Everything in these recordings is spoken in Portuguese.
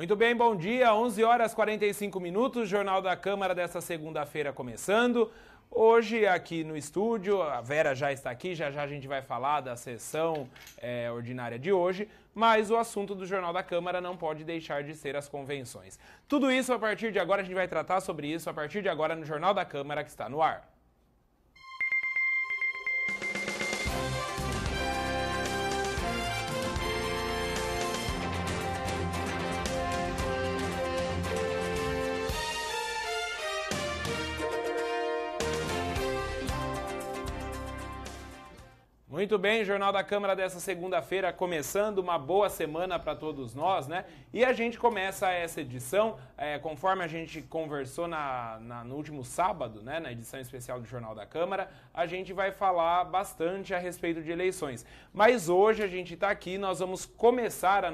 Muito bem, bom dia, 11 horas 45 minutos, Jornal da Câmara desta segunda-feira começando. Hoje aqui no estúdio, a Vera já está aqui, já a gente vai falar da sessão ordinária de hoje, mas o assunto do Jornal da Câmara não pode deixar de ser as convenções. Tudo isso a partir de agora, a gente vai tratar sobre isso a partir de agora no Jornal da Câmara que está no ar. Muito bem, Jornal da Câmara dessa segunda-feira começando, uma boa semana para todos nós, né? E a gente começa essa edição, conforme a gente conversou no último sábado, né? Na edição especial do Jornal da Câmara, a gente vai falar bastante a respeito de eleições. Mas hoje a gente está aqui, nós vamos começar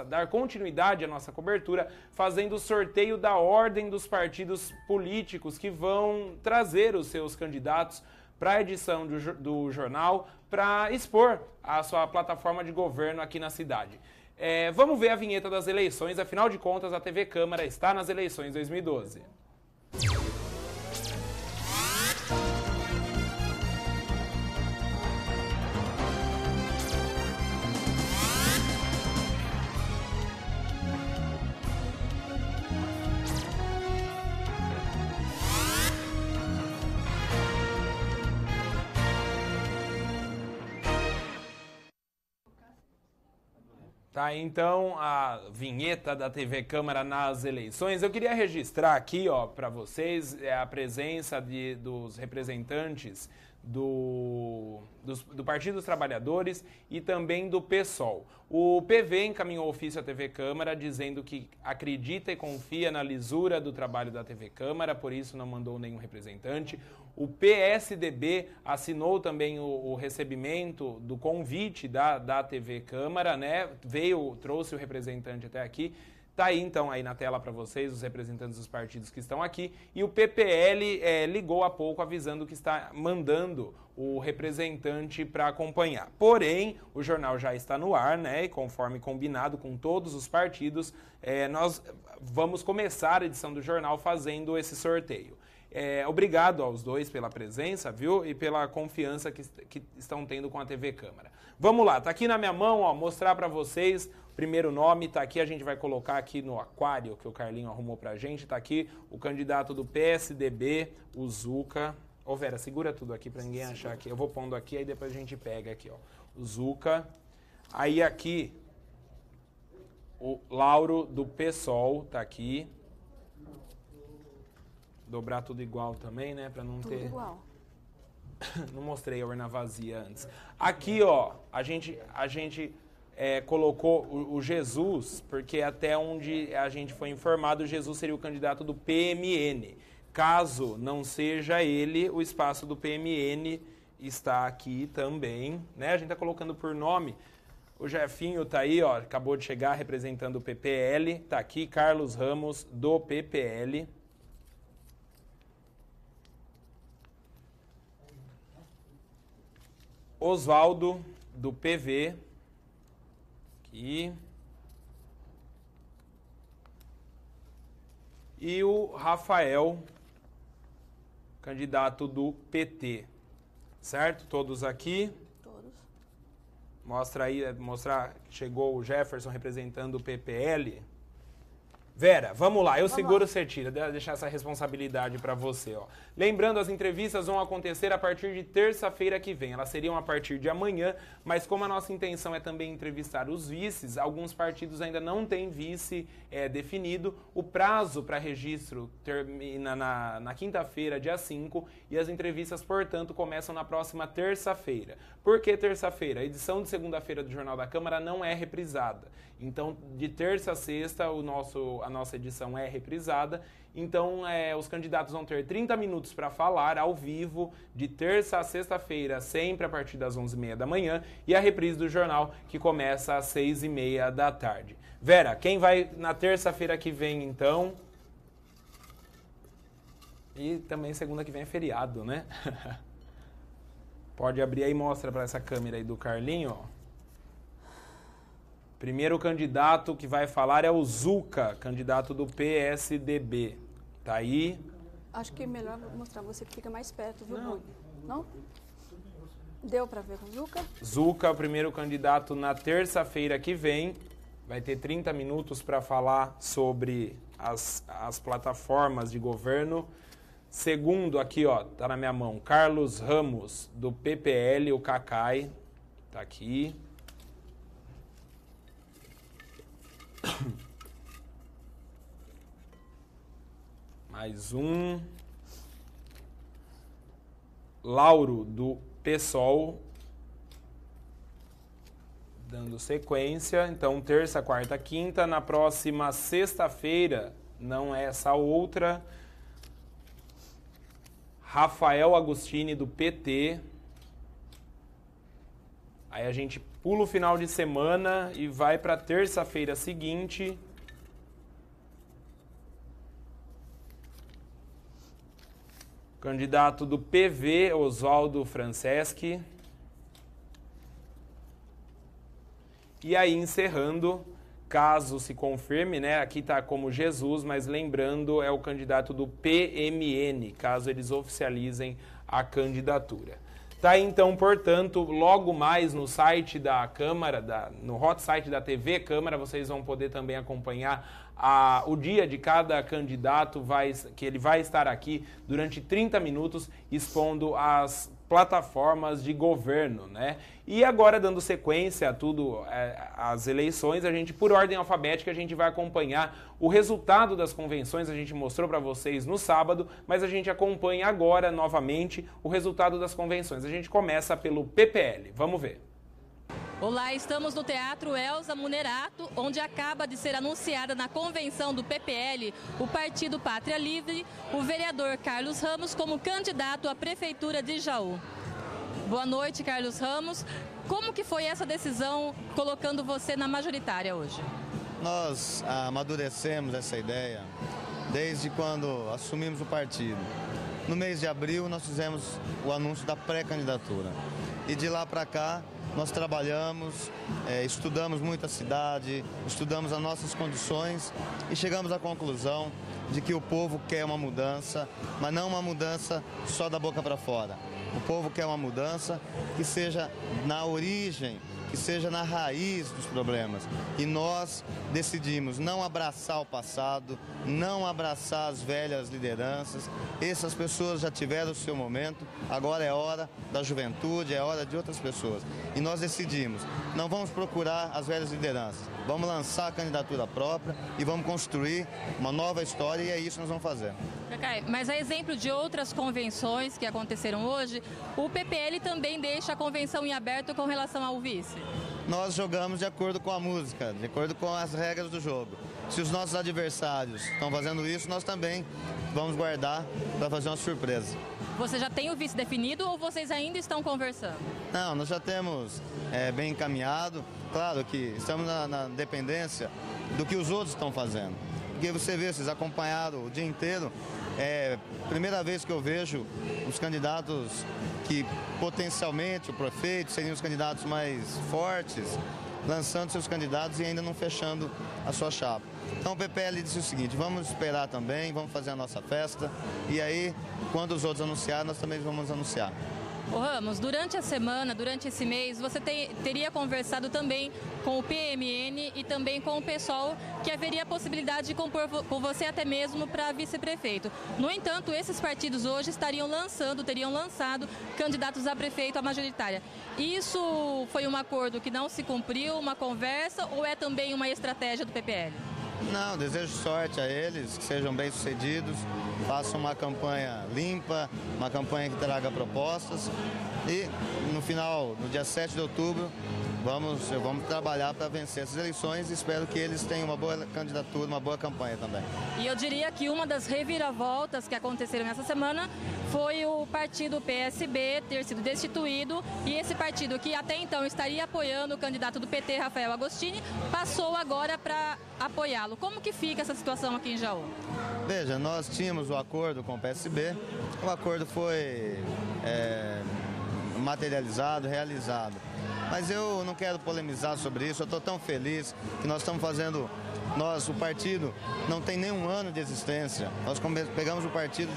dar continuidade à nossa cobertura, fazendo o sorteio da ordem dos partidos políticos que vão trazer os seus candidatos para a edição do jornal, para expor a sua plataforma de governo aqui na cidade. Vamos ver a vinheta das eleições, afinal de contas a TV Câmara está nas eleições 2012. Tá, então a vinheta da TV Câmara nas eleições. Eu queria registrar aqui, ó, para vocês a presença dos representantes do Partido dos Trabalhadores e também do PSOL. O PV encaminhou ofício à TV Câmara dizendo que acredita e confia na lisura do trabalho da TV Câmara, por isso não mandou nenhum representante. O PSDB assinou também o recebimento do convite da TV Câmara, né? Trouxe o representante até aqui. Tá aí então aí na tela para vocês os representantes dos partidos que estão aqui. E o PPL ligou há pouco avisando que está mandando o representante para acompanhar. Porém, o jornal já está no ar, né? E conforme combinado com todos os partidos, nós vamos começar a edição do jornal fazendo esse sorteio. Obrigado aos dois pela presença, viu? E pela confiança que estão tendo com a TV Câmara. Vamos lá, tá aqui na minha mão, ó, mostrar para vocês o primeiro nome, tá aqui, a gente vai colocar aqui no aquário que o Carlinho arrumou pra gente, tá aqui o candidato do PSDB, o Zuca. Ô Vera, segura tudo aqui pra ninguém achar aqui. Eu vou pondo aqui, aí depois a gente pega aqui, ó. O Zuca. Aí aqui, o Lauro do PSOL, tá aqui. Dobrar tudo igual também, né? Pra não ter... Tudo igual. Não mostrei a urna vazia antes. Aqui, ó, a gente colocou o Jesus, porque até onde a gente foi informado, o Jesus seria o candidato do PMN. Caso não seja ele, o espaço do PMN está aqui também, né? A gente tá colocando por nome. O Jefinho tá aí, ó, acabou de chegar representando o PPL. Tá aqui, Carlos Ramos, do PPL. Oswaldo, do PV, aqui. E o Rafael, candidato do PT. Certo? Todos aqui. Todos. Mostra aí, chegou o Jefferson representando o PPL. Vera, vamos lá, eu seguro, você tira, deixar essa responsabilidade para você, ó. Lembrando, as entrevistas vão acontecer a partir de terça-feira que vem, elas seriam a partir de amanhã, mas como a nossa intenção é também entrevistar os vices, alguns partidos ainda não têm vice definido, o prazo para registro termina na quinta-feira, dia 5, e as entrevistas, portanto, começam na próxima terça-feira. Por que terça-feira? A edição de segunda-feira do Jornal da Câmara não é reprisada, então de terça a sexta a nossa edição é reprisada, então os candidatos vão ter 30 minutos para falar ao vivo, de terça a sexta-feira, sempre a partir das 11h30 da manhã, e a reprise do jornal que começa às 6h30 da tarde. Vera, quem vai na terça-feira que vem, então? E também segunda que vem é feriado, né? Pode abrir aí e mostra para essa câmera aí do Carlinho, ó. Primeiro candidato que vai falar é o Zuca, candidato do PSDB. Tá aí? Acho que é melhor mostrar você que fica mais perto, viu, Rony? Não? Deu para ver com o Zuca? Zuca, o primeiro candidato na terça-feira que vem. Vai ter 30 minutos para falar sobre as plataformas de governo. Segundo, aqui, ó, tá na minha mão, Carlos Ramos, do PPL, o Cacai. Tá aqui. Mais um. Lauro, do PSOL. Dando sequência. Então, terça, quarta, quinta. Na próxima sexta-feira, não é essa outra. Rafael Agostini, do PT. Aí a gente pula o final de semana e vai para a terça-feira seguinte. Candidato do PV, Oswaldo Franceschi. E aí, encerrando, caso se confirme, né? Aqui está como Jesus, mas lembrando, é o candidato do PMN, caso eles oficializem a candidatura. Tá aí, então, portanto, logo mais no site da Câmara, no hot site da TV Câmara, vocês vão poder também acompanhar o dia de cada candidato, que ele vai estar aqui durante 30 minutos expondo as plataformas de governo, né? E agora, dando sequência a tudo, as eleições, a gente, por ordem alfabética, a gente vai acompanhar o resultado das convenções. A gente mostrou para vocês no sábado, mas a gente acompanha agora, novamente, o resultado das convenções. A gente começa pelo PPL. Vamos ver. Olá, estamos no Teatro Elza Munerato, onde acaba de ser anunciada na convenção do PPL o Partido Pátria Livre, o vereador Carlos Ramos como candidato à Prefeitura de Jaú. Boa noite, Carlos Ramos. Como que foi essa decisão colocando você na majoritária hoje? Nós amadurecemos essa ideia desde quando assumimos o partido. No mês de abril nós fizemos o anúncio da pré-candidatura e de lá para cá nós trabalhamos, estudamos muito a cidade, estudamos as nossas condições e chegamos à conclusão de que o povo quer uma mudança, mas não uma mudança só da boca para fora. O povo quer uma mudança que seja na origem, que seja na raiz dos problemas. E nós decidimos não abraçar o passado, não abraçar as velhas lideranças. Essas pessoas já tiveram o seu momento, agora é hora da juventude, é hora de outras pessoas. E nós decidimos, não vamos procurar as velhas lideranças, vamos lançar a candidatura própria e vamos construir uma nova história e é isso que nós vamos fazer. Cacai, mas a exemplo de outras convenções que aconteceram hoje, o PPL também deixa a convenção em aberto com relação ao vice. Nós jogamos de acordo com a música, de acordo com as regras do jogo. Se os nossos adversários estão fazendo isso, nós também vamos guardar para fazer uma surpresa. Você já tem o vice definido ou vocês ainda estão conversando? Não, nós já temos bem encaminhado. Claro que estamos na dependência do que os outros estão fazendo. Porque você vê, vocês acompanharam o dia inteiro, primeira vez que eu vejo os candidatos que potencialmente o prefeito seriam os candidatos mais fortes, lançando seus candidatos e ainda não fechando a sua chapa. Então o PPL disse o seguinte, vamos esperar também, vamos fazer a nossa festa e aí, quando os outros anunciarem, nós também vamos anunciar. Ô Ramos, durante a semana, durante esse mês, você teria conversado também com o PMN e também com o PSOL, que haveria a possibilidade de compor com você até mesmo para vice-prefeito. No entanto, esses partidos hoje teriam lançado candidatos a prefeito à majoritária. Isso foi um acordo que não se cumpriu, uma conversa, ou é também uma estratégia do PPL? Não, desejo sorte a eles, que sejam bem-sucedidos, façam uma campanha limpa, uma campanha que traga propostas e no final, no dia 7 de outubro, vamos trabalhar para vencer essas eleições e espero que eles tenham uma boa candidatura, uma boa campanha também. E eu diria que uma das reviravoltas que aconteceram nessa semana foi o partido PSB ter sido destituído e esse partido que até então estaria apoiando o candidato do PT, Rafael Agostini, passou agora para apoiá-lo. Como que fica essa situação aqui em Jaú? Veja, nós tínhamos o acordo com o PSB, o acordo foi materializado, realizado. Mas eu não quero polemizar sobre isso, eu estou tão feliz que nós estamos fazendo... o partido não tem nenhum ano de existência. Nós pegamos o partido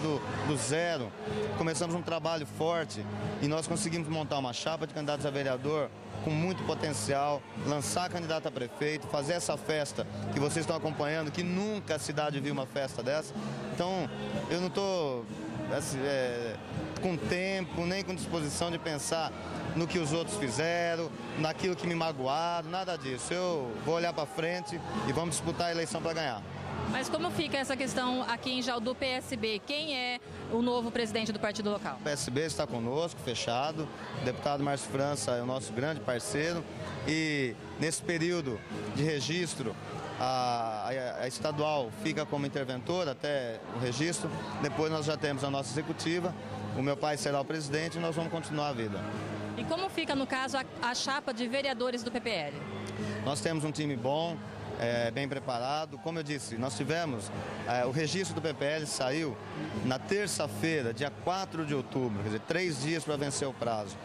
do zero, começamos um trabalho forte e nós conseguimos montar uma chapa de candidatos a vereador com muito potencial, lançar candidato a prefeito, fazer essa festa que vocês estão acompanhando, que nunca a cidade viu uma festa dessa. Então, eu não estou com tempo, nem com disposição de pensar no que os outros fizeram, naquilo que me magoaram, nada disso. Eu vou olhar para frente e vamos disputar a eleição para ganhar. Mas como fica essa questão aqui em Jaú do PSB? Quem é o novo presidente do partido local? O PSB está conosco, fechado. O deputado Márcio França é o nosso grande parceiro. E nesse período de registro, a estadual fica como interventora até o registro. Depois nós já temos a nossa executiva. O meu pai será o presidente e nós vamos continuar a vida. E como fica, no caso, a chapa de vereadores do PPL? Nós temos um time bom, bem preparado. Como eu disse, nós tivemos, o registro do PPL saiu na terça-feira, dia 4 de outubro, quer dizer, 3 dias para vencer o prazo.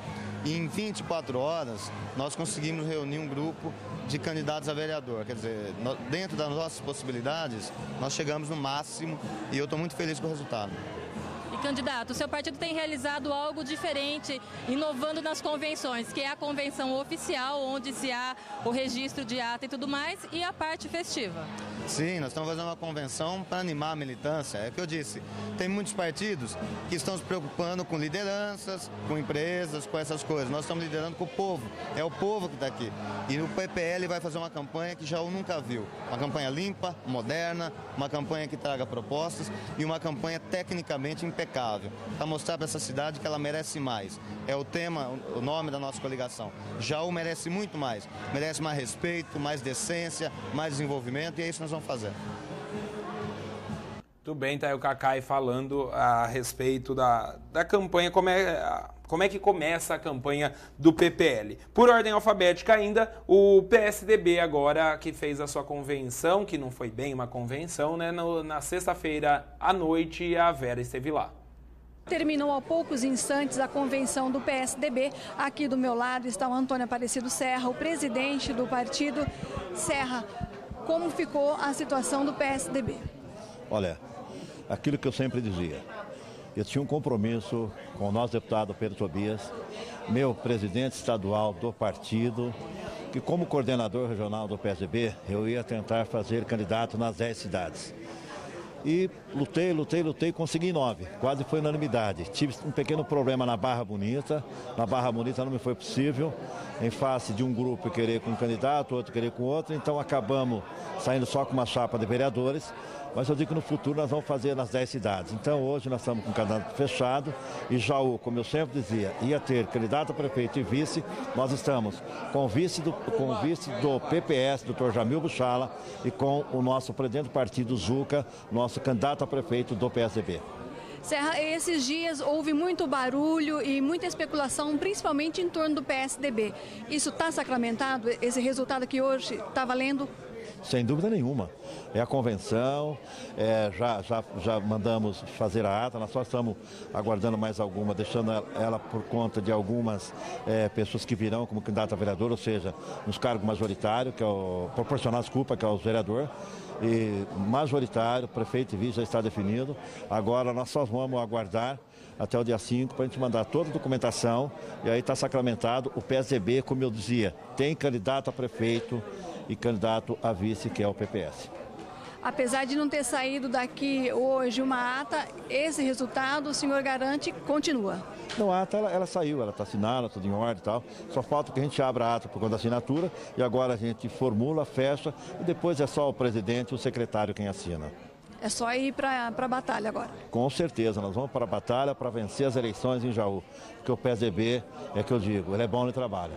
E em 24 horas, nós conseguimos reunir um grupo de candidatos a vereador. Quer dizer, dentro das nossas possibilidades, nós chegamos no máximo e eu estou muito feliz com o resultado. E, candidato, o seu partido tem realizado algo diferente, inovando nas convenções, que é a convenção oficial, onde se há o registro de ata e tudo mais, e a parte festiva. Sim, nós estamos fazendo uma convenção para animar a militância. É o que eu disse, tem muitos partidos que estão se preocupando com lideranças, com empresas, com essas coisas. Nós estamos liderando com o povo, é o povo que está aqui. E o PPL vai fazer uma campanha que Jaú nunca viu. Uma campanha limpa, moderna, uma campanha que traga propostas e uma campanha tecnicamente impecável, para mostrar para essa cidade que ela merece mais. É o tema, o nome da nossa coligação. Jaú merece muito mais respeito, mais decência, mais desenvolvimento, e é isso que nós vamos fazer. Tudo bem, tá aí o Cacai falando a respeito da campanha, como é que começa a campanha do PPL. Por ordem alfabética ainda, o PSDB agora que fez a sua convenção, que não foi bem uma convenção, né? Na sexta-feira à noite a Vera esteve lá. Terminou há poucos instantes a convenção do PSDB. Aqui do meu lado está o Antônio Aparecido Serra, o presidente do partido. Serra, como ficou a situação do PSDB? Olha, aquilo que eu sempre dizia, eu tinha um compromisso com o nosso deputado Pedro Tobias, meu presidente estadual do partido, que como coordenador regional do PSDB, eu ia tentar fazer candidato nas 10 cidades. E lutei, consegui 9, quase foi unanimidade. Tive um pequeno problema na Barra Bonita não me foi possível, em face de um grupo querer com um candidato, outro querer com outro, então acabamos saindo só com uma chapa de vereadores. Mas eu digo que no futuro nós vamos fazer nas 10 cidades. Então hoje nós estamos com o candidato fechado e Jaú, como eu sempre dizia, ia ter candidato a prefeito e vice. Nós estamos com o vice do PPS, Dr. Jamil Buchala, e com o nosso presidente do partido, Zuca, nosso candidato a prefeito do PSDB. Serra, esses dias houve muito barulho e muita especulação, principalmente em torno do PSDB. Isso está sacramentado? Esse resultado que hoje está valendo? Sem dúvida nenhuma. É a convenção, já mandamos fazer a ata, nós só estamos aguardando mais alguma, deixando ela por conta de algumas pessoas que virão como candidato a vereador, ou seja, nos cargos majoritários, que é o proporcional, desculpa, que é o vereador. E majoritário, prefeito e vice já está definido. Agora nós só vamos aguardar até o dia 5 para a gente mandar toda a documentação e aí está sacramentado. O PSDB, como eu dizia, tem candidato a prefeito e candidato a vice, que é o PPS. Apesar de não ter saído daqui hoje uma ata, esse resultado o senhor garante continua? Não, a ata ela saiu, ela está assinada, tudo em ordem e tal. Só falta que a gente abra a ata por conta da assinatura e agora a gente formula, fecha e depois é só o presidente e o secretário quem assina. É só ir para a batalha agora? Com certeza, nós vamos para a batalha para vencer as eleições em Jaú. Porque o PSDB, é que eu digo, ele é bom no trabalho.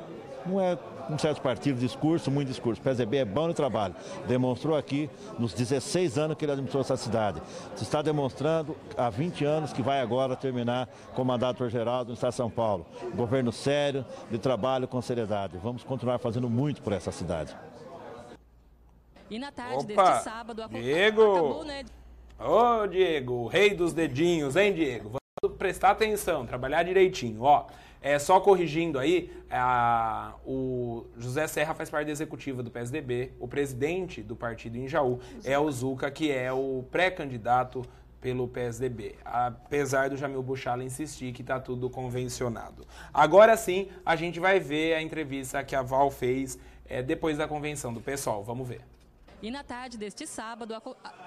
Não é um certo partido, discurso, muito discurso. O PSDB é bom no trabalho. Demonstrou aqui, nos 16 anos que ele administrou essa cidade. Se está demonstrando há 20 anos que vai agora terminar como mandato geral do Estado de São Paulo. Governo sério, de trabalho com seriedade. Vamos continuar fazendo muito por essa cidade. E na tarde deste sábado, Diego! acabou, né? Ô, Diego, o rei dos dedinhos, hein, Diego? prestar atenção, trabalhar direitinho, ó. Só corrigindo aí, o José Serra faz parte da executiva do PSDB, o presidente do partido em Jaú é o Zuca, que é o pré-candidato pelo PSDB, apesar do Jamil Buchala insistir que está tudo convencionado. Agora sim, a gente vai ver a entrevista que a Val fez depois da convenção do PSOL. Vamos ver. E na tarde deste sábado,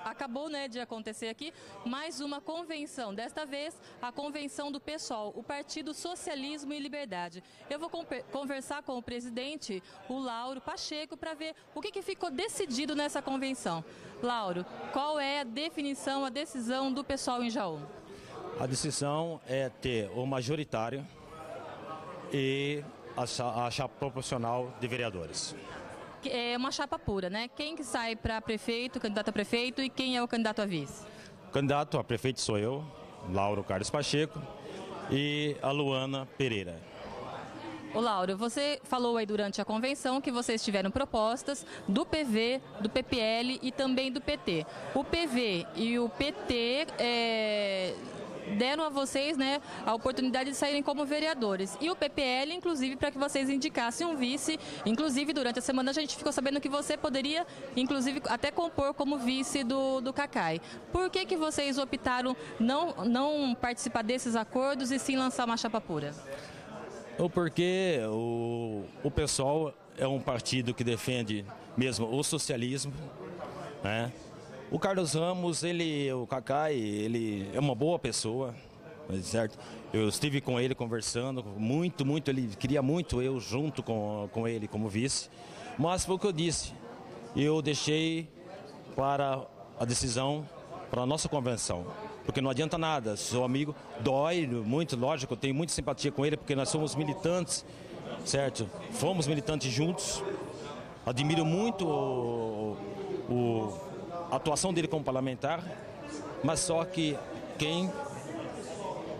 acabou, né, de acontecer aqui mais uma convenção. Desta vez, a convenção do PSOL, o Partido Socialismo e Liberdade. Eu vou conversar com o presidente, o Lauro Pacheco, para ver o que ficou decidido nessa convenção. Lauro, qual é a definição, a decisão do PSOL em Jaú? A decisão é ter o majoritário e a chapa proporcional de vereadores. É uma chapa pura, né? Quem que sai para prefeito, candidato a prefeito, e quem é o candidato a vice? O candidato a prefeito sou eu, Lauro Carlos Pacheco, e a Luana Pereira. Ô Lauro, você falou aí durante a convenção que vocês tiveram propostas do PV, do PPL e também do PT. O PV e o PT deram a vocês, né, a oportunidade de saírem como vereadores. E o PPL, inclusive, para que vocês indicassem um vice. Inclusive, durante a semana a gente ficou sabendo que você poderia, inclusive, até compor como vice do Cacai. Por que vocês optaram não participar desses acordos e sim lançar uma chapa pura? Porque o PSOL é um partido que defende mesmo o socialismo, né? O Carlos Ramos, o Cacai, ele é uma boa pessoa, certo? Eu estive com ele conversando, muito, ele queria muito eu junto com ele como vice. Mas foi o que eu disse, eu deixei para a decisão, para a nossa convenção. Porque não adianta nada, seu amigo dói muito, lógico, eu tenho muita simpatia com ele, porque nós somos militantes, certo? Fomos militantes juntos, admiro muito a atuação dele como parlamentar, mas só que quem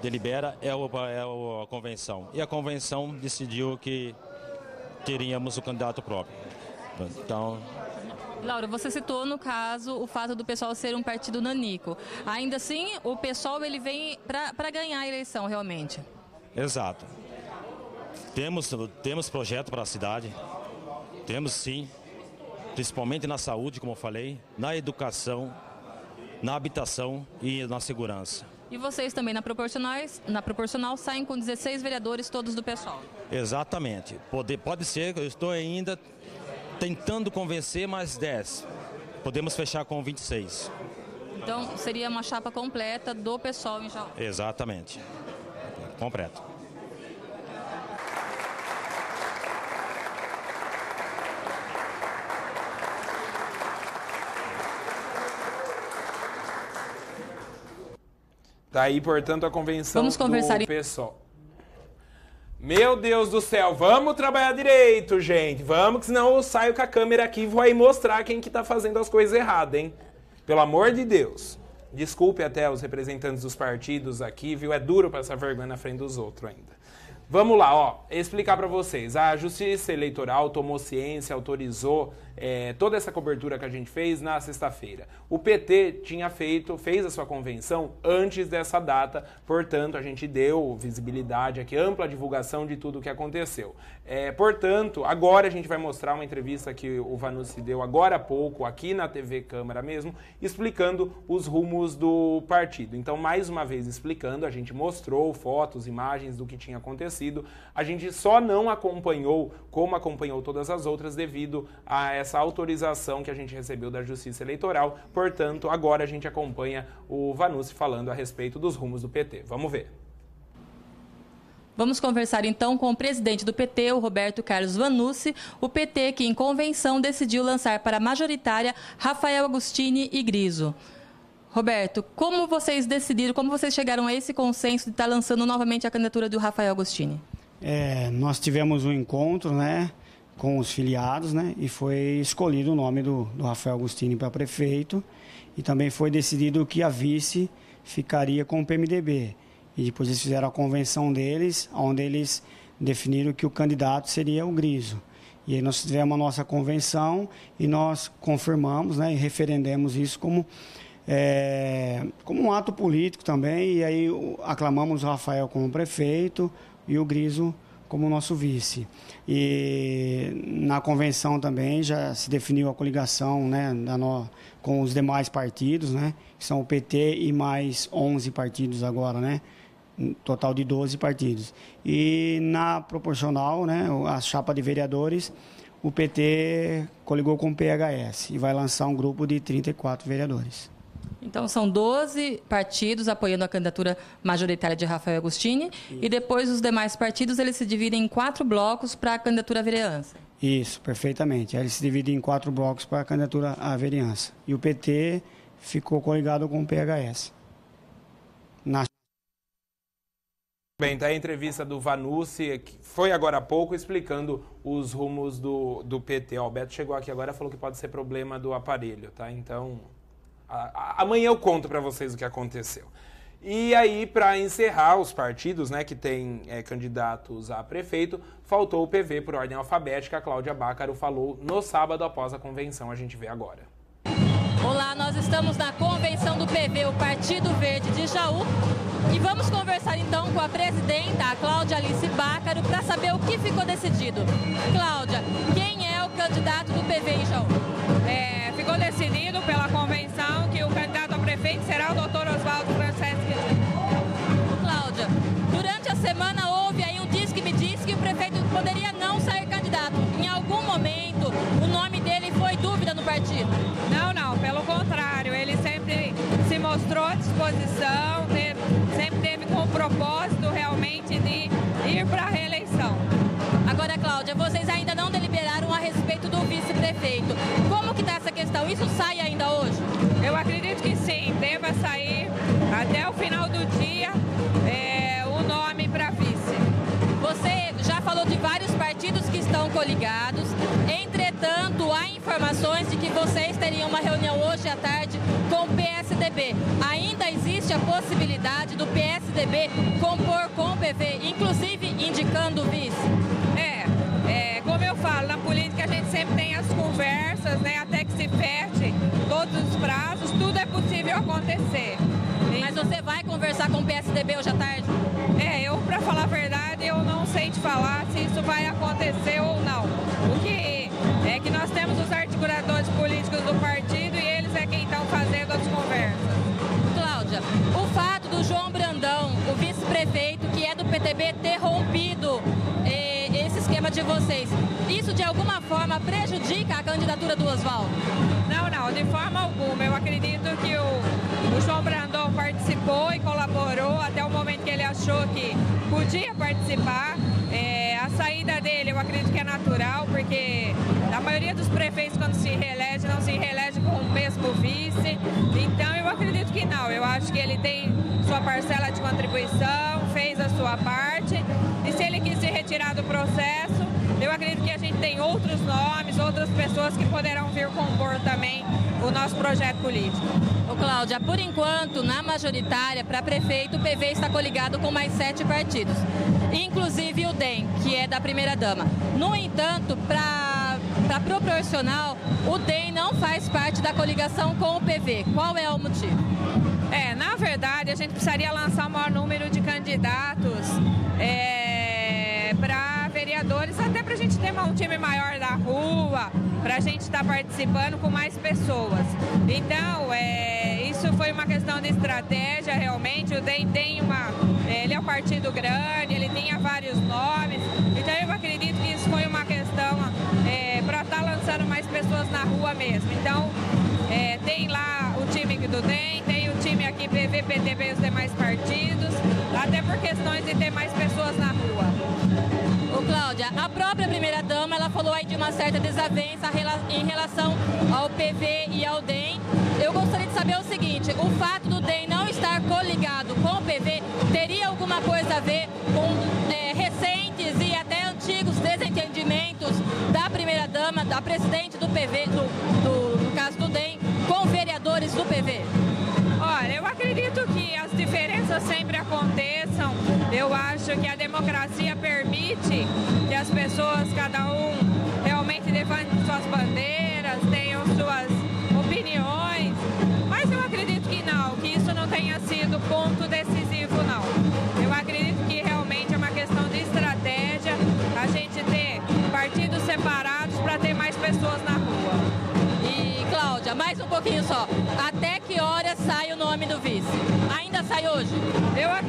delibera é a convenção. E a convenção decidiu que teríamos o candidato próprio. Então... Laura, você citou, no caso, o fato do PSOL ser um partido nanico. Ainda assim, o PSOL ele vem para ganhar a eleição, realmente. Exato. Temos projeto para a cidade, temos sim. Principalmente na saúde, como eu falei, na educação, na habitação e na segurança. E vocês também, na proporcional, saem com 16 vereadores, todos do PSOL? Exatamente. Pode ser, eu estou ainda tentando convencer mais 10. Podemos fechar com 26. Então, seria uma chapa completa do PSOL em Jaú? Exatamente. Completo. Daí, portanto, a convenção do PSOL. Meu Deus do céu, vamos trabalhar direito, gente. Vamos, que senão eu saio com a câmera aqui e vou aí mostrar quem que tá fazendo as coisas erradas, hein? Pelo amor de Deus. Desculpe até os representantes dos partidos aqui, viu? É duro passar vergonha na frente dos outros ainda. Vamos lá, ó, explicar para vocês. A Justiça Eleitoral tomou ciência, autorizou toda essa cobertura que a gente fez na sexta-feira. O PT fez a sua convenção antes dessa data, portanto, a gente deu visibilidade aqui, ampla divulgação de tudo o que aconteceu. Portanto, agora a gente vai mostrar uma entrevista que o Vanucci deu agora há pouco, aqui na TV Câmara mesmo, explicando os rumos do partido. Então, mais uma vez explicando, a gente mostrou fotos, imagens do que tinha acontecido. A gente só não acompanhou como acompanhou todas as outras devido a essa autorização que a gente recebeu da Justiça Eleitoral. Portanto, agora a gente acompanha o Vanucci falando a respeito dos rumos do PT. Vamos ver. Vamos conversar então com o presidente do PT, o Roberto Carlos Vanucci, o PT que em convenção decidiu lançar para a majoritária Rafael Agostini e Griso. Roberto, como vocês decidiram, como vocês chegaram a esse consenso de estar lançando novamente a candidatura do Rafael Agostini? Nós tivemos um encontro, né, com os filiados, né, e foi escolhido o nome do Rafael Agostini para prefeito, e também foi decidido que a vice ficaria com o PMDB. E depois eles fizeram a convenção deles, onde eles definiram que o candidato seria o Griso. E aí nós tivemos a nossa convenção e nós confirmamos, né, e referendemos isso como como um ato político também, e aí aclamamos o Rafael como prefeito e o Griso como nosso vice. E na convenção também já se definiu a coligação, né, com os demais partidos, né, que são o PT e mais 11 partidos agora, né, um total de 12 partidos. E na proporcional, né, a chapa de vereadores, o PT coligou com o PHS e vai lançar um grupo de 34 vereadores. Então, são 12 partidos apoiando a candidatura majoritária de Rafael Agostini. Isso. E depois os demais partidos eles se dividem em 4 blocos para a candidatura à vereança. Isso, perfeitamente. Eles se dividem em 4 blocos para a candidatura à vereança. E o PT ficou coligado com o PHS. Bem, tá a entrevista do Vanucci, que foi agora há pouco, explicando os rumos do PT. Ó, o Beto chegou aqui agora e falou que pode ser problema do aparelho, tá? Então, amanhã eu conto para vocês o que aconteceu. E aí, para encerrar, os partidos, né, que têm candidatos a prefeito, faltou o PV por ordem alfabética. A Cláudia Bácaro falou no sábado após a convenção. A gente vê agora. Olá, nós estamos na convenção do PV, o Partido Verde de Jaú, e vamos conversar então com a presidenta, a Cláudia Alice Bácaro, para saber o que ficou decidido. Cláudia, quem é o candidato do PV em Jaú? Ficou decidido pela convenção que o candidato a prefeito será o doutor Oswaldo Franceschi. Cláudia, durante a semana houve aí um diz que o prefeito poderia não sair candidato. Em algum momento, o nome dele foi dúvida no partido? Não, pelo contrário, ele sempre se mostrou à disposição, sempre teve com o propósito realmente de ir para a reeleição. Agora, Cláudia, vocês ainda não deliberaram a respeito do vice-prefeito. Como que está essa questão? Isso sai ainda hoje? Eu acredito que sim, deva sair até o final do dia o nome para vice. Você já falou de vários partidos que estão coligados, entretanto, há informações de que vocês teriam uma reunião hoje à tarde com o PSDB. Ainda existe a possibilidade do PSDB compor com o PV, inclusive indicando o vice? Como eu falo, na política a gente sempre tem as conversas, né, até que se feche todos os prazos, tudo é possível acontecer. Mas você vai conversar com o PSDB hoje à tarde? Para falar a verdade, eu não sei te falar se isso vai acontecer ou não. O que é que nós temos os articuladores políticos do partido e eles é quem estão fazendo as conversas. Cláudia, o fato do João Brandão, o vice-prefeito, que é do PTB, ter rompido esse esquema de vocês, isso de alguma forma prejudica a candidatura do Oswaldo? Não, de forma alguma. Eu acredito que o João Brandão participou e colaborou até o momento que ele achou que podia participar. A saída dele eu acredito que é natural, porque a maioria dos prefeitos, quando se reelege, não se reelege com o mesmo vice. Então eu acredito que não. Eu acho que ele tem sua parcela de contribuição, fez a sua parte. E se ele quis se retirar do processo, eu acredito que a gente tem outros nomes, outras pessoas que poderão vir compor também o nosso projeto político. Ô Cláudia, por enquanto, na majoritária, para prefeito, o PV está coligado com mais 7 partidos, inclusive o DEM, que é da primeira-dama. No entanto, para proporcional, o DEM não faz parte da coligação com o PV. Qual é o motivo? Na verdade, a gente precisaria lançar o maior número de candidatos para vereadores, até para a gente ter um time maior da rua, para a gente estar participando com mais pessoas. Então, isso foi uma questão de estratégia, realmente. O DEM ele é um partido grande, ele tinha vários nomes. Então, eu acredito que isso foi uma questão para estar lançando mais pessoas na rua mesmo. Então, tem lá o time do DEM, tem o time aqui PV, PTB e os demais partidos, até por questões de ter mais pessoas na rua. Ô Cláudia, a própria primeira-dama, ela falou aí de uma certa desavença em relação ao PV e ao DEM. Eu gostaria de saber o seguinte, o fato do DEM não estar coligado com o PV teria alguma coisa a ver com recentes e até antigos desentendimentos da primeira-dama, da presidente do PV, no caso do DEM, com vereadores do PV? Olha, eu acredito que as diferenças sempre aconteçam. Eu acho que a democracia permite que as pessoas, cada um, realmente defendam suas bandeiras, tenham suas opiniões. Mas eu acredito pessoas na rua. E, Cláudia, mais um pouquinho só. Até que hora sai o nome do vice? Ainda sai hoje?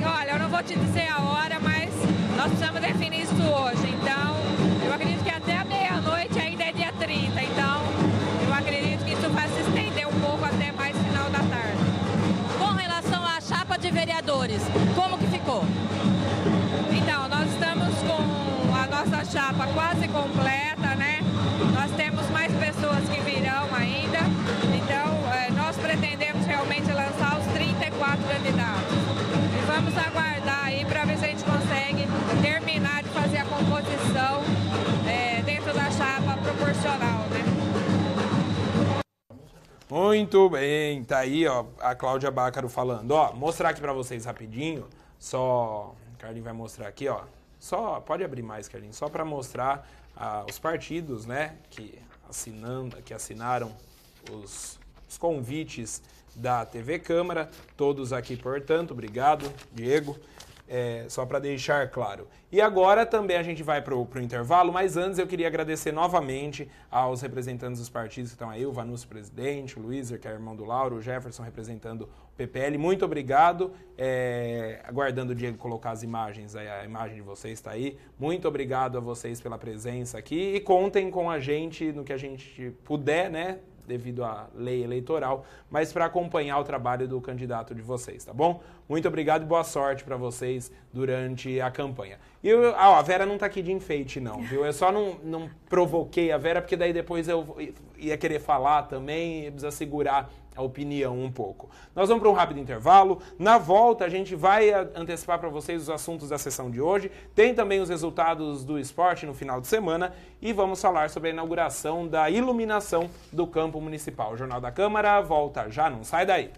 Olha, eu não vou te dizer a hora, mas nós precisamos definir isso hoje. Então, eu acredito que até a meia-noite ainda é dia 30. Então, eu acredito que isso vai se estender um pouco até mais final da tarde. Com relação à chapa de vereadores, como que ficou? Então, nós estamos com a nossa chapa quase completa, né? Nós temos mais pessoas que virão ainda. Então, nós pretendemos realmente lançar os 34 candidatos. E vamos aguardar aí para ver se a gente consegue terminar de fazer a composição dentro da chapa proporcional, né? Muito bem, tá aí, ó, a Cláudia Bácaro falando. Ó, mostrar aqui para vocês rapidinho, só... Carlinhos vai mostrar aqui, ó. Só, pode abrir mais, Carlinhos, só para mostrar os partidos, né, que assinaram os convites da TV Câmara, todos aqui, portanto, obrigado, Diego, só para deixar claro. E agora também a gente vai para o intervalo, mas antes eu queria agradecer novamente aos representantes dos partidos que estão aí, o Vanúcio, presidente, o Luizer, que é irmão do Lauro, o Jefferson representando o PPL, muito obrigado, aguardando o Diego colocar as imagens, a imagem de vocês está aí, muito obrigado a vocês pela presença aqui e contem com a gente no que a gente puder, né, devido à lei eleitoral, mas para acompanhar o trabalho do candidato de vocês, tá bom? Muito obrigado e boa sorte para vocês durante a campanha. E a Vera não tá aqui de enfeite não, viu? Eu só não provoquei a Vera, porque daí depois eu ia querer falar também e precisa segurar a opinião um pouco. Nós vamos para um rápido intervalo. Na volta, a gente vai antecipar para vocês os assuntos da sessão de hoje. Tem também os resultados do esporte no final de semana e vamos falar sobre a inauguração da iluminação do campo municipal. O Jornal da Câmara volta já, não sai daí.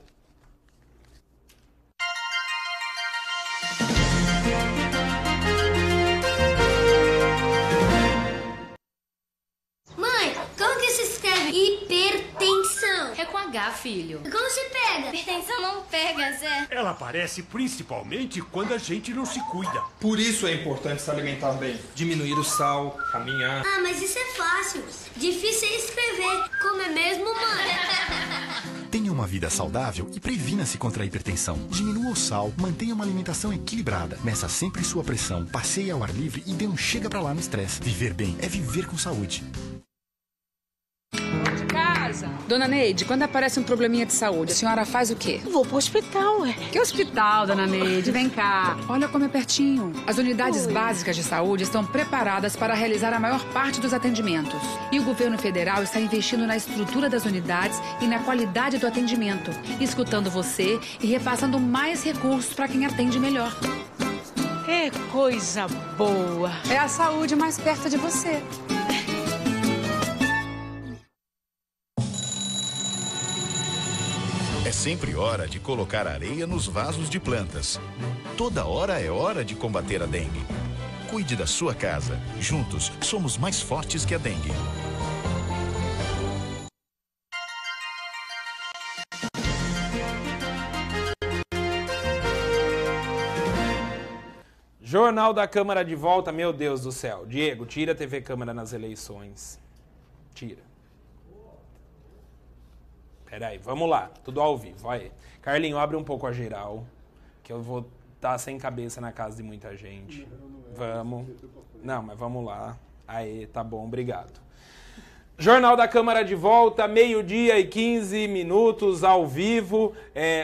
Hipertensão. É com H, filho. Como se pega? Hipertensão não pega, Zé. Ela aparece principalmente quando a gente não se cuida. Por isso é importante se alimentar bem. Diminuir o sal, caminhar. Ah, mas isso é fácil. Difícil é escrever. Como é mesmo, mãe? Tenha uma vida saudável e previna-se contra a hipertensão. Diminua o sal, mantenha uma alimentação equilibrada, meça sempre sua pressão, passeie ao ar livre e dê um chega pra lá no estresse. Viver bem é viver com saúde. Dona Neide, quando aparece um probleminha de saúde, a senhora faz o quê? Vou pro hospital, ué. Que hospital, dona Neide? Vem cá. Olha como é pertinho. As unidades básicas de saúde estão preparadas para realizar a maior parte dos atendimentos. E o governo federal está investindo na estrutura das unidades e na qualidade do atendimento, escutando você e repassando mais recursos para quem atende melhor. É coisa boa. É a saúde mais perto de você. É sempre hora de colocar areia nos vasos de plantas. Toda hora é hora de combater a dengue. Cuide da sua casa. Juntos, somos mais fortes que a dengue. Jornal da Câmara de volta, meu Deus do céu. Diego, tira a TV Câmara nas eleições. Tira. Peraí, vamos lá, tudo ao vivo, vai. Carlinho, abre um pouco a geral, que eu vou estar sem cabeça na casa de muita gente. Vamos. Não, mas vamos lá. Aê, tá bom, obrigado. Jornal da Câmara de volta, 12h15, ao vivo.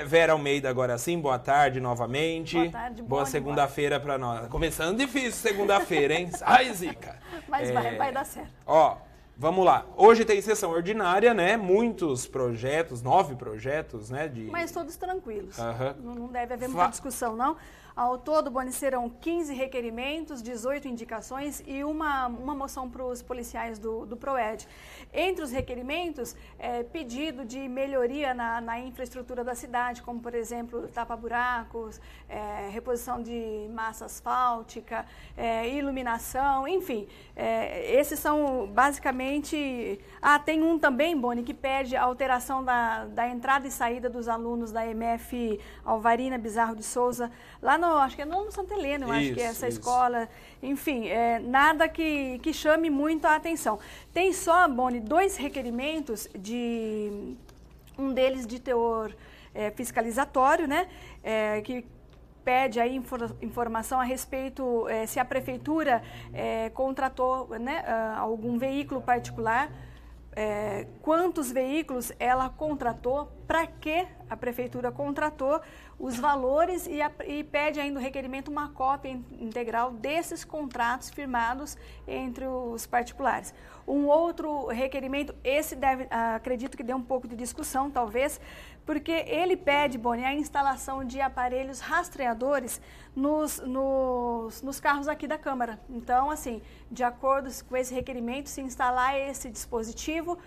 Vera Almeida agora sim, boa tarde novamente. Boa tarde, boa segunda-feira para nós. Começando difícil segunda-feira, hein? Ai, Zica. Mas vai dar certo. Ó, vamos lá. Hoje tem sessão ordinária, né? Muitos projetos, 9 projetos, né? Mas todos tranquilos. Uhum. Não deve haver muita discussão, não. Ao todo, Boni, serão 15 requerimentos, 18 indicações e uma moção para os policiais do PROED. Entre os requerimentos, pedido de melhoria na infraestrutura da cidade, como, por exemplo, tapa-buracos, reposição de massa asfáltica, iluminação, enfim. Esses são basicamente... tem um também, Boni, que pede a alteração da entrada e saída dos alunos da MF Alvarina Bizarro de Souza, lá no acho que é no Santa Helena, eu acho que é essa escola. Enfim, nada que chame muito a atenção. Tem só, Boni, 2 requerimentos, um deles de teor fiscalizatório, né? Que pede aí informação a respeito se a prefeitura contratou, né, algum veículo particular, quantos veículos ela contratou, para que a prefeitura contratou, os valores e pede ainda o requerimento uma cópia integral desses contratos firmados entre os particulares. Um outro requerimento, esse acredito que dê um pouco de discussão, talvez, porque ele pede, Boni, a instalação de aparelhos rastreadores nos carros aqui da Câmara. Então, assim, de acordo com esse requerimento, se instalar esse dispositivo,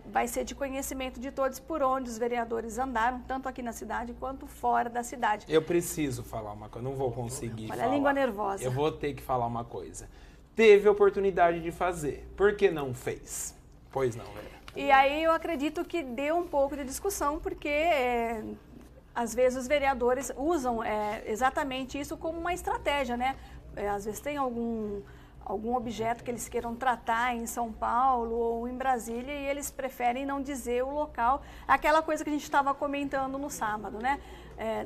vai ser de conhecimento de todos por onde os vereadores andaram, tanto aqui na cidade quanto fora da cidade. Eu preciso falar uma coisa, não vou conseguir falar. Olha a língua nervosa. Eu vou ter que falar uma coisa. Teve oportunidade de fazer, por que não fez? Pois não, Vera. E aí eu acredito que deu um pouco de discussão, porque às vezes os vereadores usam exatamente isso como uma estratégia, né? Às vezes tem algum objeto que eles queiram tratar em São Paulo ou em Brasília e eles preferem não dizer o local. Aquela coisa que a gente estava comentando no sábado, né?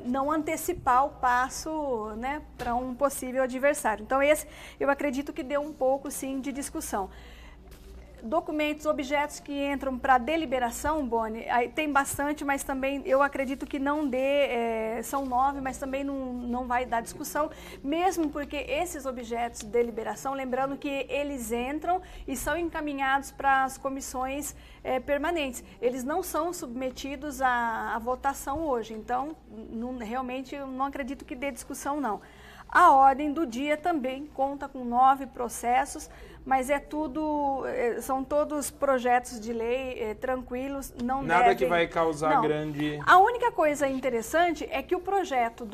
Não antecipar o passo, né, para um possível adversário. Então esse eu acredito que deu um pouco, sim, de discussão. Documentos, objetos que entram para deliberação, Boni, aí tem bastante, mas também eu acredito que não são 9, mas também não vai dar discussão, mesmo porque esses objetos de deliberação, lembrando que eles entram e são encaminhados para as comissões permanentes. Eles não são submetidos à votação hoje, então realmente eu não acredito que dê discussão, não. A ordem do dia também conta com 9 processos, mas são todos projetos de lei tranquilos, nada que vai causar grande... A única coisa interessante é que o projeto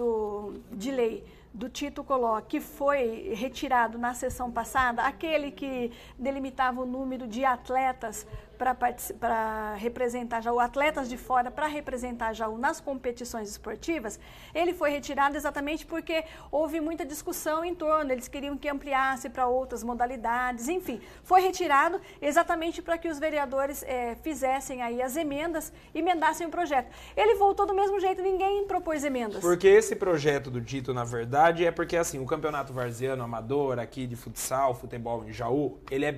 de lei do Tito Coló, que foi retirado na sessão passada, aquele que delimitava o número de atletas para representar Jaú, atletas de fora para representar Jaú nas competições esportivas, ele foi retirado exatamente porque houve muita discussão em torno, eles queriam que ampliasse para outras modalidades, enfim, foi retirado exatamente para que os vereadores fizessem aí as emendassem o projeto. Ele voltou do mesmo jeito, ninguém propôs emendas. Porque esse projeto do Tito, na verdade, é porque assim, o Campeonato Varziano Amador aqui de futsal, futebol em Jaú, ele é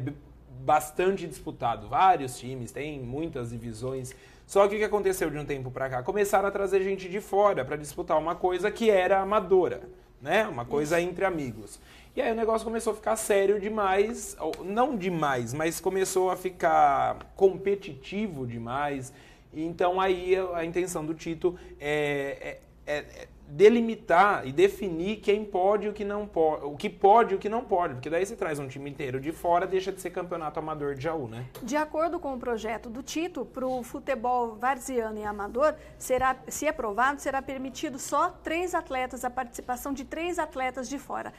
bastante disputado, vários times, tem muitas divisões, só que o que aconteceu de um tempo para cá? Começaram a trazer gente de fora para disputar uma coisa que era amadora, né? Uma coisa entre amigos. E aí o negócio começou a ficar sério demais, não demais, mas começou a ficar competitivo demais, então aí a intenção do Tito é delimitar e definir quem pode e o que não pode, o que pode e o que não pode, porque daí você traz um time inteiro de fora, deixa de ser campeonato amador de Jaú, né? De acordo com o projeto do Tito, para o futebol varziano e amador, se aprovado, será permitido só 3 atletas, a participação de 3 atletas de fora.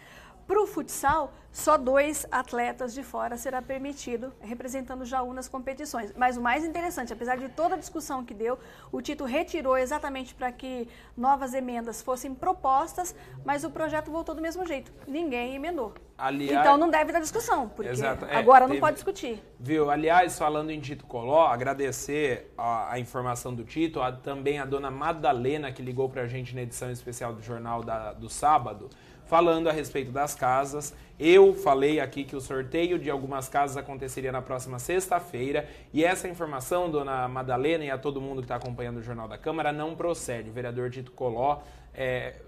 Para o futsal, só 2 atletas de fora será permitido, representando Jaú nas competições. Mas o mais interessante, apesar de toda a discussão que deu, o Tito retirou exatamente para que novas emendas fossem propostas, mas o projeto voltou do mesmo jeito. Ninguém emendou. Aliás, então não deve dar discussão, porque agora não pode discutir. Viu? Aliás, falando em Tito Coló, agradecer a informação do Tito, também a dona Madalena, que ligou para a gente na edição especial do Jornal do sábado, falando a respeito das casas. Eu falei aqui que o sorteio de algumas casas aconteceria na próxima sexta-feira e essa informação, dona Madalena e a todo mundo que está acompanhando o Jornal da Câmara, não procede. O vereador Tito Coló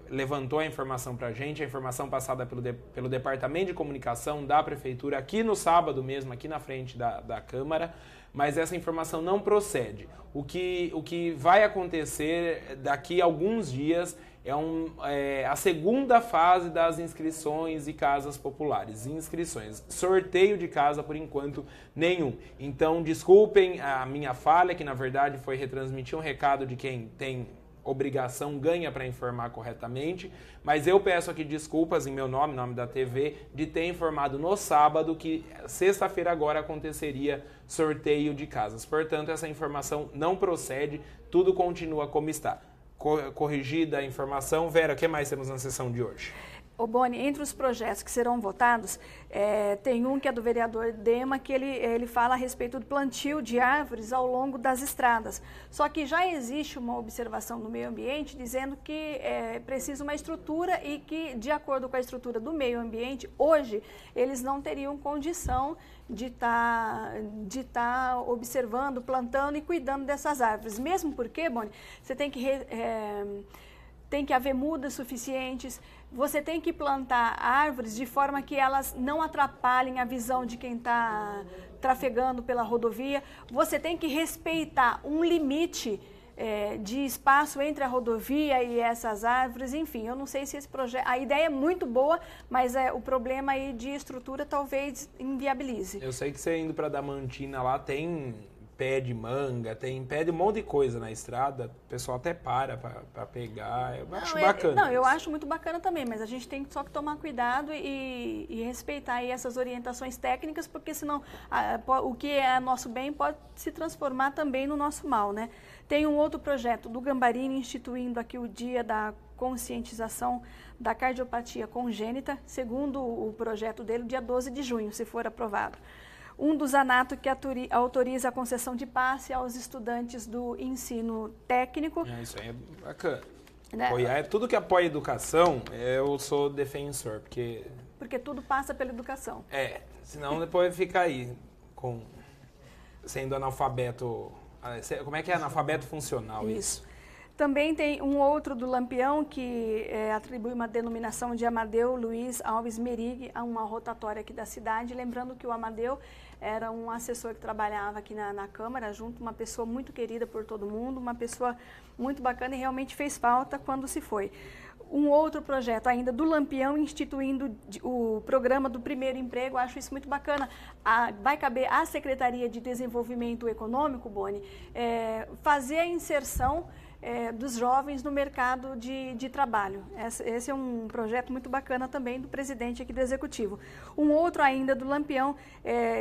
levantou a informação para a gente, a informação passada pelo Departamento de Comunicação da Prefeitura, aqui no sábado mesmo, aqui na frente da Câmara, mas essa informação não procede. O que vai acontecer daqui a alguns dias a segunda fase das inscrições e casas populares. Inscrições. Sorteio de casa, por enquanto, nenhum. Então, desculpem a minha falha, que na verdade foi retransmitir um recado de quem tem obrigação, ganha para informar corretamente, mas eu peço aqui desculpas em meu nome, nome da TV, de ter informado no sábado que sexta-feira agora aconteceria sorteio de casas. Portanto, essa informação não procede, tudo continua como está. corrigida a informação. Vera, o que mais temos na sessão de hoje? Ô Boni, entre os projetos que serão votados, tem um que é do vereador Dema, que ele fala a respeito do plantio de árvores ao longo das estradas. Só que já existe uma observação no meio ambiente dizendo que precisa uma estrutura e que, de acordo com a estrutura do meio ambiente, hoje eles não teriam condição de tá observando, plantando e cuidando dessas árvores. Mesmo porque, Boni, você tem que haver mudas suficientes, você tem que plantar árvores de forma que elas não atrapalhem a visão de quem está trafegando pela rodovia. Você tem que respeitar um limite de espaço entre a rodovia e essas árvores. Enfim, eu não sei se esse projeto... A ideia é muito boa, mas o problema aí de estrutura talvez inviabilize. Eu sei que você indo para Damantina lá tem pé de manga, tem pé de um monte de coisa na estrada, o pessoal até para pegar, eu acho bacana. Eu acho muito bacana também, mas a gente tem só que tomar cuidado e respeitar aí essas orientações técnicas, porque senão o que é nosso bem pode se transformar também no nosso mal, né? Tem um outro projeto do Gambarini instituindo aqui o dia da conscientização da cardiopatia congênita, segundo o projeto dele, dia 12 de junho, se for aprovado. Um do Zanato que autoriza a concessão de passe aos estudantes do ensino técnico. Isso aí é bacana. Apoiar, tudo que apoia a educação, eu sou defensor, porque tudo passa pela educação. Senão depois fica aí, sendo analfabeto. Como é que é? Analfabeto funcional, isso. Também tem um outro do Lampião que atribui uma denominação de Amadeu Luiz Alves Merig a uma rotatória aqui da cidade. Lembrando que o Amadeu era um assessor que trabalhava aqui na Câmara, uma pessoa muito querida por todo mundo, uma pessoa muito bacana e realmente fez falta quando se foi. Um outro projeto ainda do Lampião instituindo o programa do primeiro emprego, acho isso muito bacana. Vai caber à Secretaria de Desenvolvimento Econômico, Boni, fazer a inserção dos jovens no mercado de trabalho. Esse é um projeto muito bacana também do presidente aqui do Executivo. Um outro ainda do Lampião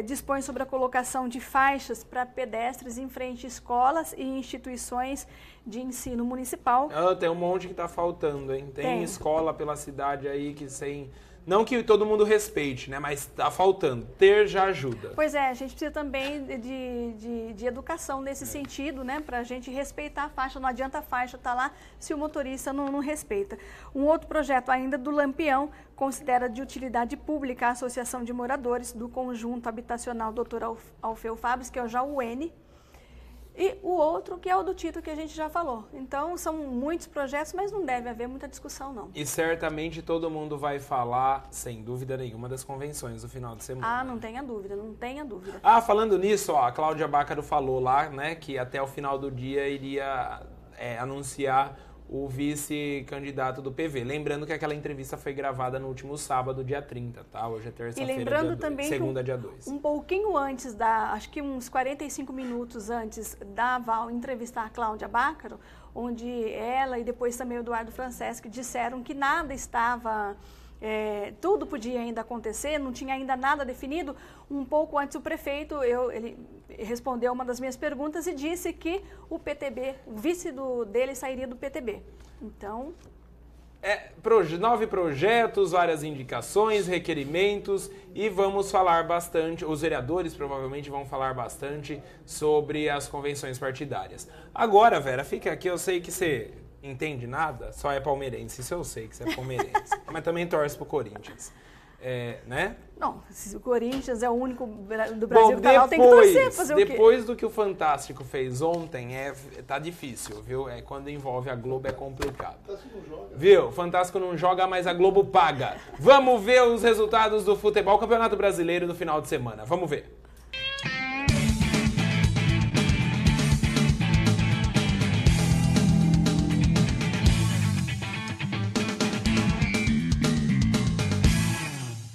dispõe sobre a colocação de faixas para pedestres em frente a escolas e instituições de ensino municipal. Tem um monte que está faltando, hein? Tem escola pela cidade aí que sem... Não que todo mundo respeite, né? Mas está faltando. Ter já ajuda. Pois a gente precisa também de educação nesse sentido, né? Para a gente respeitar a faixa. Não adianta a faixa estar lá se o motorista não respeita. Um outro projeto ainda do Lampião considera de utilidade pública a Associação de Moradores do Conjunto Habitacional Dr. Alfeu Fabres, que é o JAUN, e o outro que é o do Tito, que a gente já falou. Então, são muitos projetos, mas não deve haver muita discussão, não. E certamente todo mundo vai falar, sem dúvida nenhuma, das convenções do final de semana. Não tenha dúvida, não tenha dúvida. Falando nisso, a Cláudia Bácaro falou lá, né, que até o final do dia iria anunciar o vice-candidato do PV. Lembrando que aquela entrevista foi gravada no último sábado, dia 30, tá? Hoje é terça-feira, e lembrando também segunda, dia 2. Um pouquinho antes acho que uns 45 minutos antes da Val entrevistar a Cláudia Bácaro, onde ela e depois também o Eduardo Franceschi disseram que nada estava... tudo podia ainda acontecer, não tinha ainda nada definido. Um pouco antes o prefeito, ele respondeu uma das minhas perguntas e disse que o PTB, o vice dele sairia do PTB. Então... 9 projetos, várias indicações, requerimentos e vamos falar bastante, os vereadores provavelmente vão falar bastante sobre as convenções partidárias. Agora, Vera, fica aqui, eu sei que você... entende nada, só é palmeirense, isso eu sei que você é palmeirense, mas também torce pro Corinthians, né? Não, se o Corinthians é o único do Brasil que tá lá, tem que torcer, fazer o quê? Depois do que o Fantástico fez ontem, tá difícil, viu? Quando envolve a Globo é complicado. Viu? O Fantástico não joga, mas a Globo paga. Vamos ver os resultados do futebol, Campeonato Brasileiro no final de semana, vamos ver.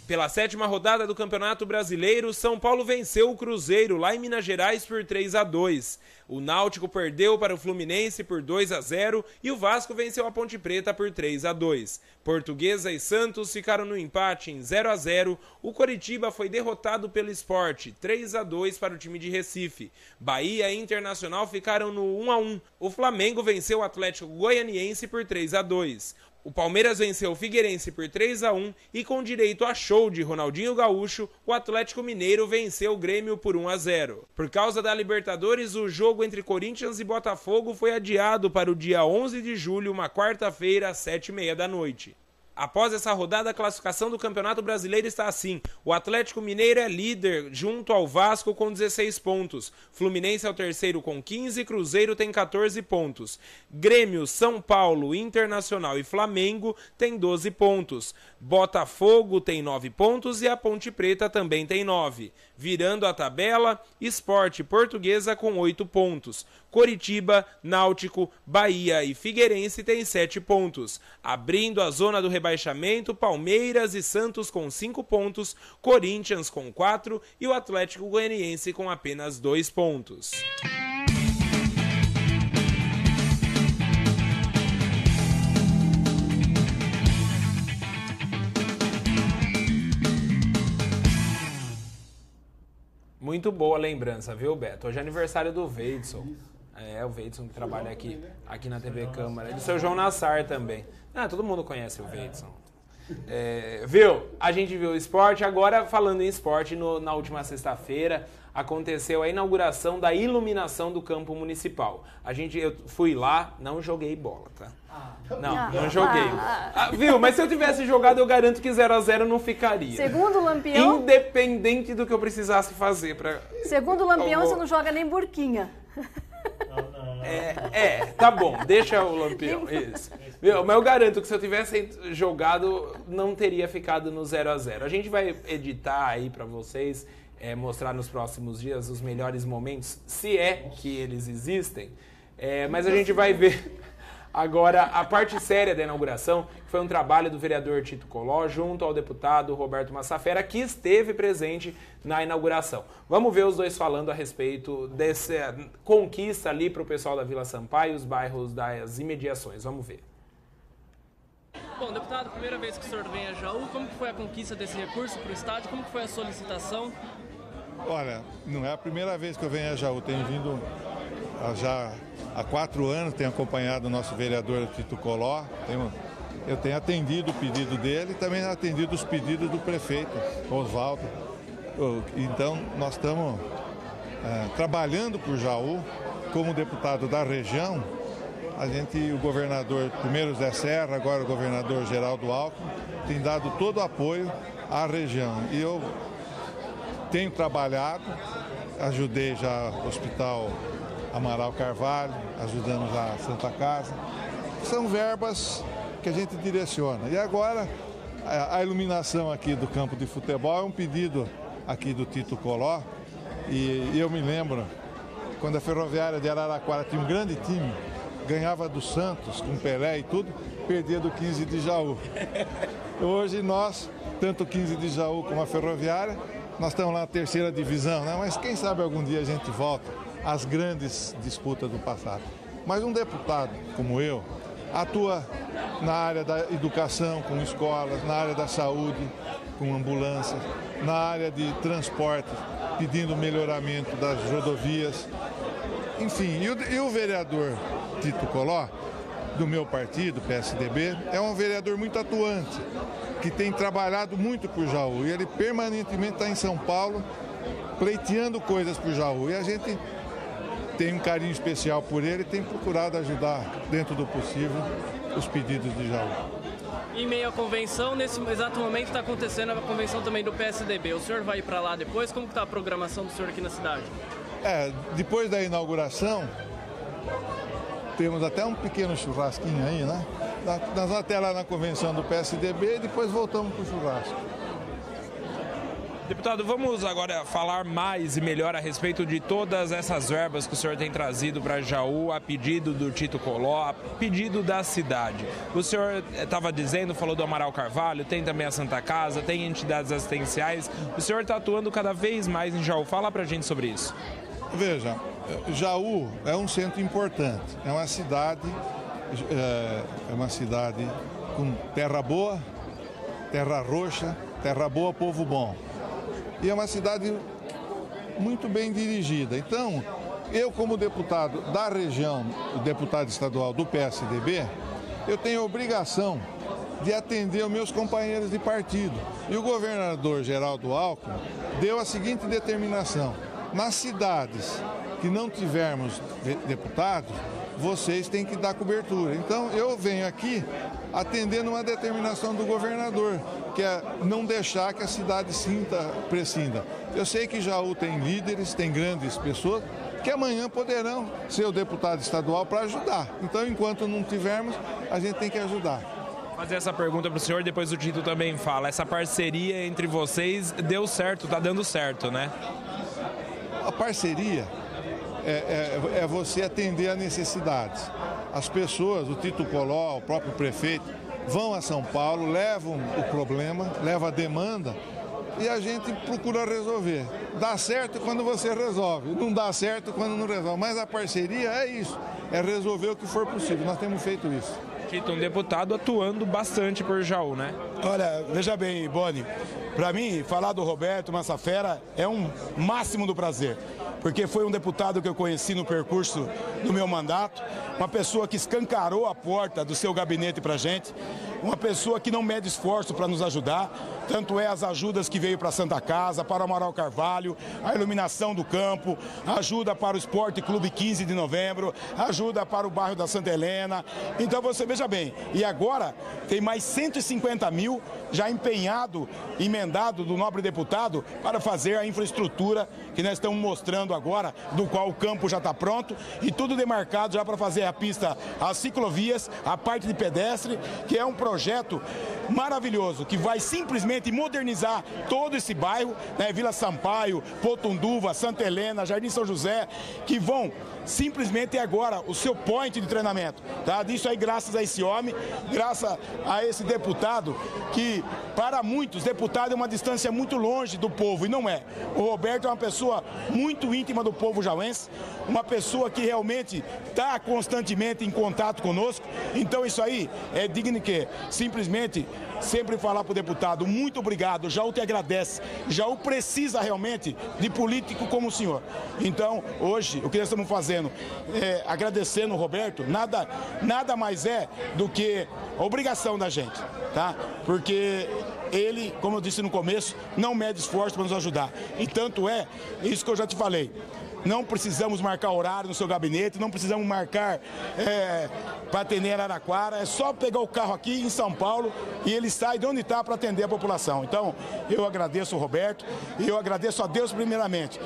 Pela 7ª rodada do Campeonato Brasileiro, São Paulo venceu o Cruzeiro lá em Minas Gerais por 3-2. O Náutico perdeu para o Fluminense por 2-0 e o Vasco venceu a Ponte Preta por 3-2. Portuguesa e Santos ficaram no empate em 0-0. O Coritiba foi derrotado pelo Sport, 3-2 para o time de Recife. Bahia e Internacional ficaram no 1-1. O Flamengo venceu o Atlético Goianiense por 3-2. O Palmeiras venceu o Figueirense por 3-1 e com direito a show de Ronaldinho Gaúcho, o Atlético Mineiro venceu o Grêmio por 1-0. Por causa da Libertadores, o jogo entre Corinthians e Botafogo foi adiado para o dia 11 de julho, uma quarta-feira, às 19h30. Após essa rodada, a classificação do Campeonato Brasileiro está assim. O Atlético Mineiro é líder, junto ao Vasco, com 16 pontos. Fluminense é o terceiro com 15, Cruzeiro tem 14 pontos. Grêmio, São Paulo, Internacional e Flamengo têm 12 pontos. Botafogo tem 9 pontos e a Ponte Preta também tem 9. Virando a tabela, Sport e Portuguesa com 8 pontos. Coritiba, Náutico, Bahia e Figueirense têm 7 pontos. Abrindo a zona do rebaixamento, Palmeiras e Santos com 5 pontos, Corinthians com 4 e o Atlético Goianiense com apenas 2 pontos. Muito boa lembrança, viu, Beto? Hoje é aniversário do Veidson. O Veidson que trabalha aqui na TV Câmara. E do seu João Nassar também. Todo mundo conhece o Veidson. Viu? A gente viu o esporte. Agora, falando em esporte, na última sexta-feira aconteceu a inauguração da iluminação do campo municipal. Eu fui lá, não joguei bola, tá? Não joguei. Viu? Mas se eu tivesse jogado, eu garanto que 0-0 não ficaria. Segundo o Lampião... Independente do que eu precisasse fazer pra... Segundo o Lampião, você não joga nem burquinha. Tá bom, deixa o Lampião, isso. Mas eu garanto que se eu tivesse jogado, não teria ficado no 0-0. A gente vai editar aí pra vocês, mostrar nos próximos dias os melhores momentos, se é que eles existem. Mas a gente vai ver agora a parte séria da inauguração, que foi um trabalho do vereador Tito Coló junto ao deputado Roberto Massafera, que esteve presente na inauguração. Vamos ver os dois falando a respeito dessa conquista ali para o pessoal da Vila Sampaio e os bairros das imediações. Vamos ver. Bom, deputado, primeira vez que o senhor vem a Jaú, como que foi a conquista desse recurso para o estádio? Como que foi a solicitação? Olha, não é a primeira vez que eu venho a Jaú, tenho vindo já há 4 anos, tenho acompanhado o nosso vereador Tito Coló, eu tenho atendido o pedido dele e também atendido os pedidos do prefeito Oswaldo. Então, nós estamos trabalhando por Jaú, como deputado da região. O governador, primeiro Zé Serra, agora o governador Geraldo Alckmin, tem dado todo o apoio à região. E eu tenho trabalhado, ajudei já o Hospital Amaral Carvalho, ajudamos a Santa Casa. São verbas que a gente direciona. E agora, a iluminação aqui do campo de futebol é um pedido aqui do Tito Coló. E eu me lembro, quando a Ferroviária de Araraquara tinha um grande time, ganhava do Santos, com Pelé e tudo, perdia do 15 de Jaú. Hoje nós, tanto o 15 de Jaú como a Ferroviária, nós estamos lá na 3ª divisão, né? Mas quem sabe algum dia a gente volta às grandes disputas do passado. Mas um deputado como eu atua na área da educação, com escolas, na área da saúde, com ambulâncias, na área de transporte, pedindo melhoramento das rodovias. Enfim, e o vereador Tito Coló, do meu partido, PSDB, é um vereador muito atuante, que tem trabalhado muito por Jaú. E ele permanentemente está em São Paulo, pleiteando coisas por Jaú. E a gente tem um carinho especial por ele e tem procurado ajudar, dentro do possível, os pedidos de Jaú. Em meio à convenção, nesse exato momento está acontecendo a convenção também do PSDB. O senhor vai ir para lá depois? Como está a programação do senhor aqui na cidade? Depois da inauguração, temos até um pequeno churrasquinho aí, né? Nós vamos até lá na convenção do PSDB e depois voltamos para o churrasco. Deputado, vamos agora falar mais e melhor a respeito de todas essas verbas que o senhor tem trazido para Jaú, a pedido do Tito Coló, a pedido da cidade. O senhor estava dizendo, falou do Amaral Carvalho, tem também a Santa Casa, tem entidades assistenciais. O senhor está atuando cada vez mais em Jaú. Fala para a gente sobre isso. Veja, Jaú é um centro importante, é uma cidade com terra boa, terra roxa, terra boa, povo bom. E é uma cidade muito bem dirigida. Então, eu como deputado da região, deputado estadual do PSDB, eu tenho a obrigação de atender os meus companheiros de partido. E o governador Geraldo Alckmin deu a seguinte determinação: nas cidades que não tivermos deputados, vocês têm que dar cobertura. Então, eu venho aqui atendendo uma determinação do governador, que é não deixar que a cidade prescinda. Eu sei que Jaú tem líderes, tem grandes pessoas, que amanhã poderão ser o deputado estadual para ajudar. Então, enquanto não tivermos, a gente tem que ajudar. Fazer essa pergunta para o senhor, depois o Tito também fala. Essa parceria entre vocês deu certo, está dando certo, né? A parceria é você atender a necessidades. As pessoas, o Tito Coló, o próprio prefeito, vão a São Paulo, levam o problema, levam a demanda e a gente procura resolver. Dá certo quando você resolve, não dá certo quando não resolve. Mas a parceria é isso, é resolver o que for possível. Nós temos feito isso. Tito, um deputado atuando bastante por Jaú, né? Olha, veja bem, Boni, para mim, falar do Roberto Massafera é um máximo do prazer, porque foi um deputado que eu conheci no percurso do meu mandato, uma pessoa que escancarou a porta do seu gabinete para a gente, uma pessoa que não mede esforço para nos ajudar, tanto é as ajudas que veio para a Santa Casa, para o Amaral Carvalho, a iluminação do campo, ajuda para o Esporte Clube 15 de novembro, ajuda para o bairro da Santa Helena. Então você veja bem, e agora tem mais 150 mil já emendado do nobre deputado para fazer a infraestrutura que nós estamos mostrando agora, do qual o campo já está pronto e tudo demarcado já para fazer a pista, as ciclovias, a parte de pedestre, que é um projeto maravilhoso, que vai simplesmente modernizar todo esse bairro, né? Vila Sampaio, Potunduva, Santa Helena, Jardim São José, que vão simplesmente agora o seu point de treinamento, tá? Isso aí graças a esse homem, graças a esse deputado, que para muitos, deputado é uma distância muito longe do povo, e não é. O Roberto é uma pessoa muito íntima do povo jauense, uma pessoa que realmente está constantemente em contato conosco, então isso aí é digno que simplesmente sempre falar para o deputado, muito obrigado, Jaú te agradece, Jaú precisa realmente de político como o senhor. Então, hoje, o que nós estamos fazendo, agradecendo o Roberto, nada mais é do que a obrigação da gente, tá? Porque ele, como eu disse no começo, não mede esforço para nos ajudar. E tanto é, isso que eu já te falei, não precisamos marcar horário no seu gabinete, não precisamos marcar para atender Araraquara, é só pegar o carro aqui em São Paulo e ele sai de onde está para atender a população. Então, eu agradeço o Roberto e eu agradeço a Deus primeiramente,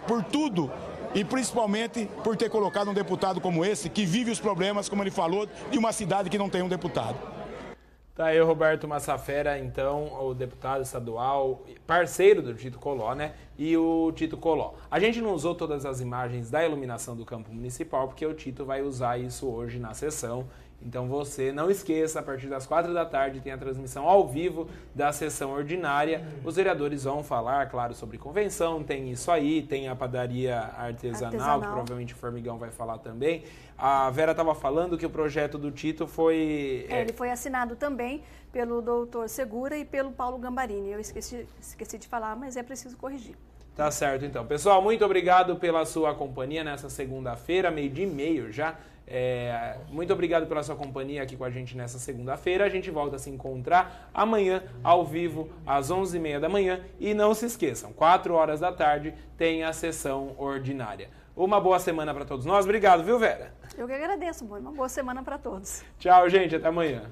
por tudo e principalmente por ter colocado um deputado como esse, que vive os problemas, como ele falou, de uma cidade que não tem um deputado. Tá aí o Roberto Massafera, então, o deputado estadual, parceiro do Tito Coló, né? E o Tito Coló. A gente não usou todas as imagens da iluminação do campo municipal, porque o Tito vai usar isso hoje na sessão. Então você não esqueça, a partir das 4 da tarde tem a transmissão ao vivo da sessão ordinária. Os vereadores vão falar, claro, sobre convenção, tem isso aí, tem a padaria artesanal, que provavelmente o Formigão vai falar também. A Vera estava falando que o projeto do Tito foi... ele foi assinado também pelo doutor Segura e pelo Paulo Gambarini. Eu esqueci de falar, mas é preciso corrigir. Tá certo, então. Pessoal, muito obrigado pela sua companhia nessa segunda-feira, 12:30 já. Muito obrigado pela sua companhia aqui com a gente nessa segunda-feira. A gente volta a se encontrar amanhã, ao vivo, às 11:30 da manhã. E não se esqueçam, 4 horas da tarde tem a sessão ordinária. Uma boa semana para todos nós. Obrigado, viu, Vera? Eu que agradeço, Boni. Uma boa semana para todos. Tchau, gente. Até amanhã.